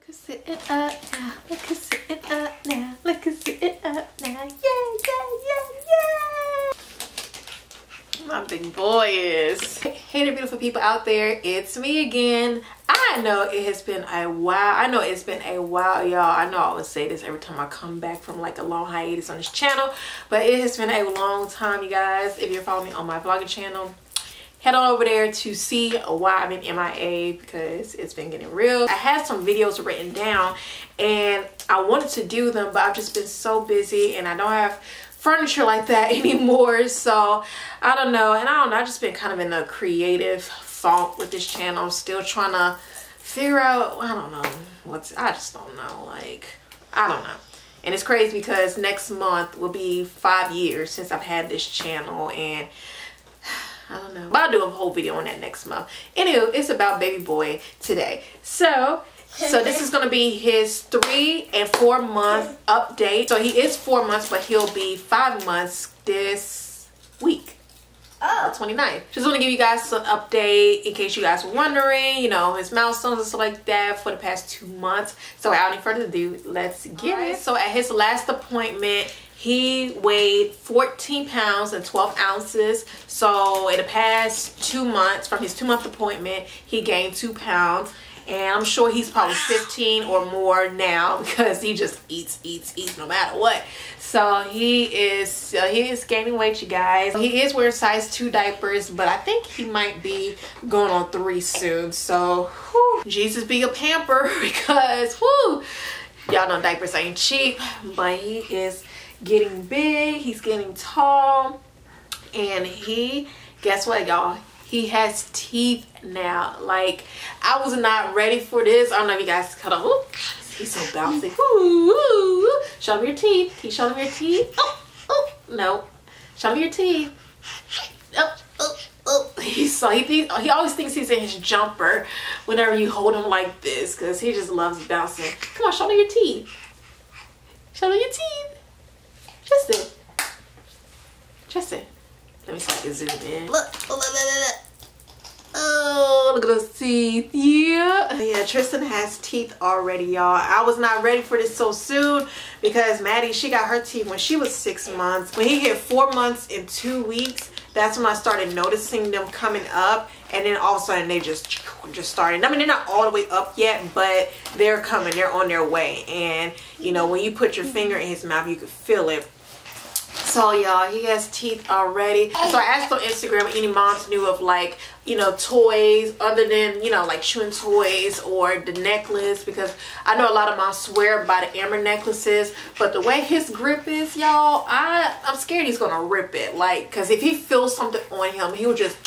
Look who's sitting up now. Look who's sitting up now. Look who's sitting up now. Yeah, yeah, yeah, yeah. My big boy is. Hey there, beautiful people out there. It's me again. I know it has been a while. I know it's been a while, y'all. I know I always say this every time I come back from like a long hiatus on this channel, but it has been a long time, you guys. If you're following me on my vlogging channel, head on over there to see why I've been MIA, because it's been getting real. I had some videos written down and I wanted to do them, but I've just been so busy and I don't have furniture like that anymore. So I don't know. And I don't know, I've just been kind of in a creative funk with this channel. I'm still trying to figure out, I don't know I just don't know, like, I don't know. And it's crazy because next month will be 5 years since I've had this channel, and I don't know, but I'll do a whole video on that next month. Anyway, it's about baby boy today. So this is going to be his 3 and 4 month update. So he is 4 months, but he'll be 5 months this week. Oh, 29th. Just want to give you guys some update in case you guys were wondering, you know, his milestones and stuff like that for the past 2 months. So without any further ado, let's get it. So at his last appointment, he weighed 14 pounds and 12 ounces. So in the past 2 months, from his 2-month appointment, he gained 2 pounds. And I'm sure he's probably 15 or more now because he just eats no matter what. So he is gaining weight, you guys. He is wearing size 2 diapers, but I think he might be going on 3 soon. So whew, Jesus be a pamper, because whew, y'all know diapers ain't cheap. But he is getting big, he's getting tall, and guess what, y'all? He has teeth now. Like, I was not ready for this. I don't know if you guys cut off. Ooh, he's so bouncy. Ooh, show me your teeth. Can you show me your teeth? Oh, no. Show me your teeth. He always thinks he's in his jumper whenever you hold him like this, because he just loves bouncing. Come on, show me your teeth. Show me your teeth. Tristan. Let me see if I can zoom in. Look. Oh, look at those teeth. Yeah, Tristan has teeth already, y'all. I was not ready for this so soon because Maddie, she got her teeth when she was 6 months. When he hit 4 months and 2 weeks, that's when I started noticing them coming up. And then all of a sudden they just started. I mean, they're not all the way up yet, but they're coming. They're on their way. And, you know, when you put your finger in his mouth, you can feel it. So y'all, he has teeth already. So I asked on Instagram if any moms knew of, like, you know, toys other than, you know, like chewing toys or the necklace, because I know a lot of moms swear by the Amber necklaces, but the way his grip is, y'all, I'm scared he's gonna rip it. Like, because if he feels something on him, he will just,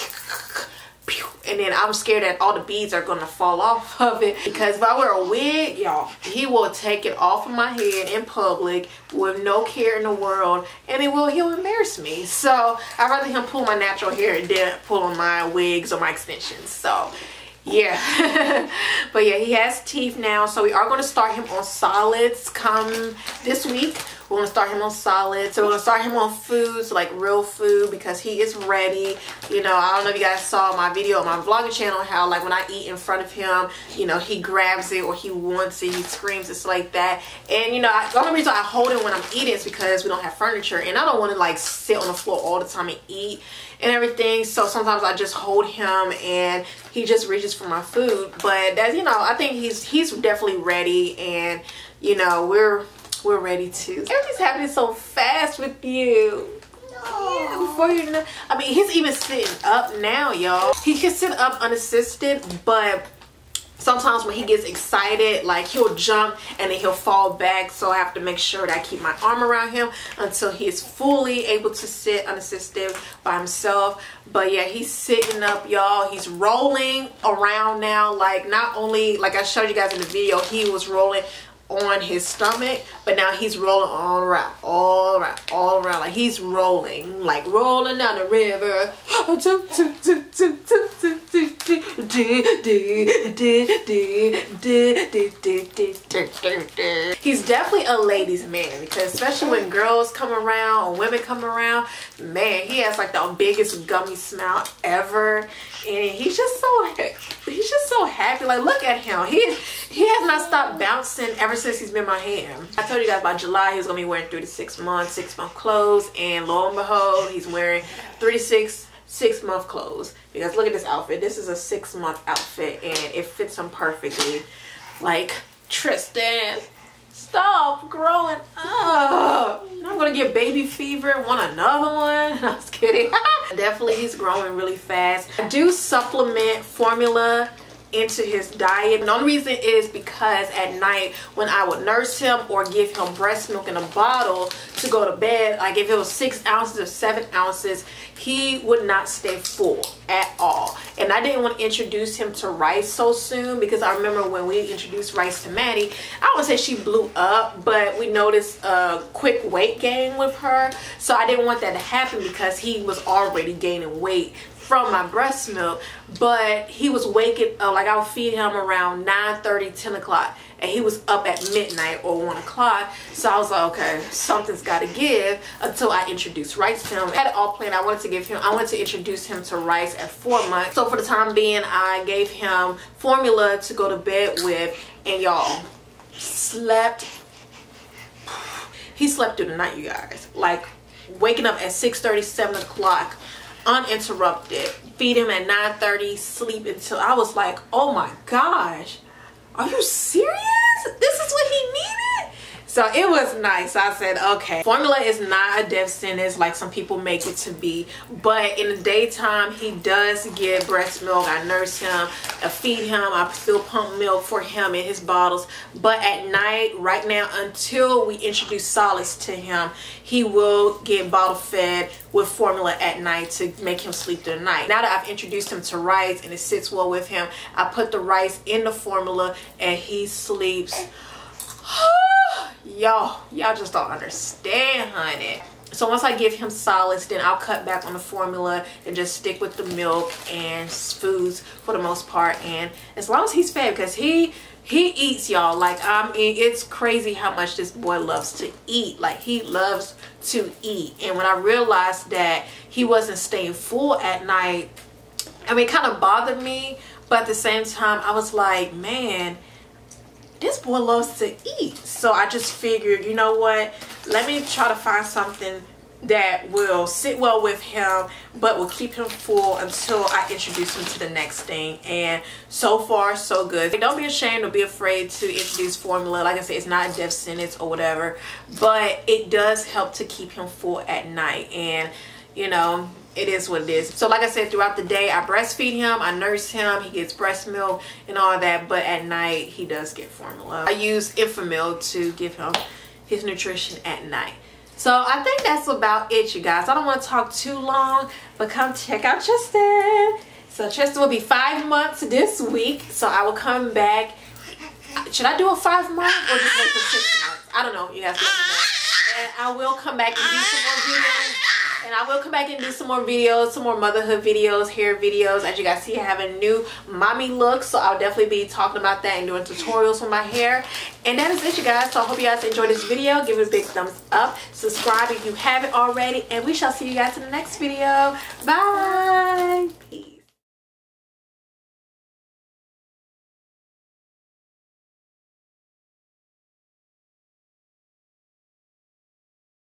and then I'm scared that all the beads are gonna fall off of it, because if I wear a wig, y'all, he will take it off of my head in public with no care in the world, and he'll embarrass me. So I'd rather him pull my natural hair than pulling my wigs or my extensions. So yeah. But yeah, he has teeth now, so we are going to start him on solids come this week. We're going to start him on solids. So we're going to start him on foods, like real food, because he is ready. You know, I don't know if you guys saw my video on my vlogging channel, how like when I eat in front of him, you know, he grabs it or he wants it, he screams, it's like that. And you know, the only reason I hold him when I'm eating is because we don't have furniture, and I don't want to like sit on the floor all the time and eat and everything. So sometimes I just hold him and he just reaches for my food. But that's, you know, I think he's definitely ready, and you know, we're ready to. Everything's happening so fast with you. No. Yeah, before you know, I mean, he's even sitting up now, y'all. He can sit up unassisted, but sometimes when he gets excited, like he'll jump and then he'll fall back. So I have to make sure that I keep my arm around him until he's fully able to sit unassisted by himself. But yeah, he's sitting up, y'all. He's rolling around now. Like, not only, like I showed you guys in the video, he was rolling on his stomach, but now he's rolling all around, like he's rolling, like rolling down the river. He's definitely a ladies' man, because especially when girls come around or women come around, man, he has like the biggest gummy smile ever, and he's just so happy. Like, look at him. He has not stopped bouncing ever since he's been in my hand. I told you guys by July he was gonna be wearing 3 to 6 month clothes, and lo and behold, he's wearing 3 to 6 month clothes. Because look at this outfit. This is a 6 month outfit, and it fits him perfectly. Like, Tristan, stop growing up. I'm gonna get baby fever, want another one. I was kidding. Definitely he's growing really fast. I do supplement formula into his diet. And the only reason is because at night when I would nurse him or give him breast milk in a bottle to go to bed, like if it was 6 ounces or 7 ounces, he would not stay full at all. And I didn't want to introduce him to rice so soon, because I remember when we introduced rice to Maddie, I would say she blew up, but we noticed a quick weight gain with her. So I didn't want that to happen, because he was already gaining weight from my breast milk. But he was waking up, like I would feed him around 9:30, 10 o'clock, and he was up at midnight or 1 o'clock. So I was like, okay, something's got to give, until I introduced rice to him. I had it all planned. I wanted to introduce him to rice at 4 months. So for the time being, I gave him formula to go to bed with, and y'all, he slept through the night, you guys. Like, waking up at 6:30, 7 o'clock uninterrupted, feed him at 9:30, sleep until, I was like, oh my gosh, are you serious? This is what he needed? So it was nice. I said, okay, formula is not a death sentence like some people make it to be, but in the daytime he does get breast milk. I nurse him, I feed him, I still pump milk for him in his bottles. But at night, right now, until we introduce solids to him, he will get bottle fed with formula at night to make him sleep through the night. Now that I've introduced him to rice and it sits well with him, I put the rice in the formula and he sleeps. Y'all just don't understand, honey. So once I give him solids, then I'll cut back on the formula and just stick with the milk and foods for the most part. And as long as he's fed, because he eats, y'all. Like, it's crazy how much this boy loves to eat. Like, he loves to eat. And when I realized that he wasn't staying full at night, I mean, it kind of bothered me, but at the same time I was like, man, this boy loves to eat. So I just figured, you know what, let me try to find something that will sit well with him but will keep him full until I introduce him to the next thing. And so far so good. Don't be ashamed or be afraid to introduce formula. Like I said, it's not a death sentence or whatever, but it does help to keep him full at night. And you know, it is what it is. So like I said, throughout the day I breastfeed him, I nurse him, he gets breast milk and all that, but at night he does get formula. I use Infamil to give him his nutrition at night. So I think that's about it, you guys. I don't want to talk too long, but come check out Tristan. So Tristan will be 5 months this week, so I will come back. Should I do a 5 month or just wait for 6 months? I don't know, you guys let me know. And I will come back and do some more videos. And I will come back and do some more videos, some more motherhood videos, hair videos. As you guys see, I have a new mommy look, so I'll definitely be talking about that and doing tutorials for my hair. And that is it, you guys. So I hope you guys enjoyed this video. Give it a big thumbs up. Subscribe if you haven't already. And we shall see you guys in the next video. Bye. Peace.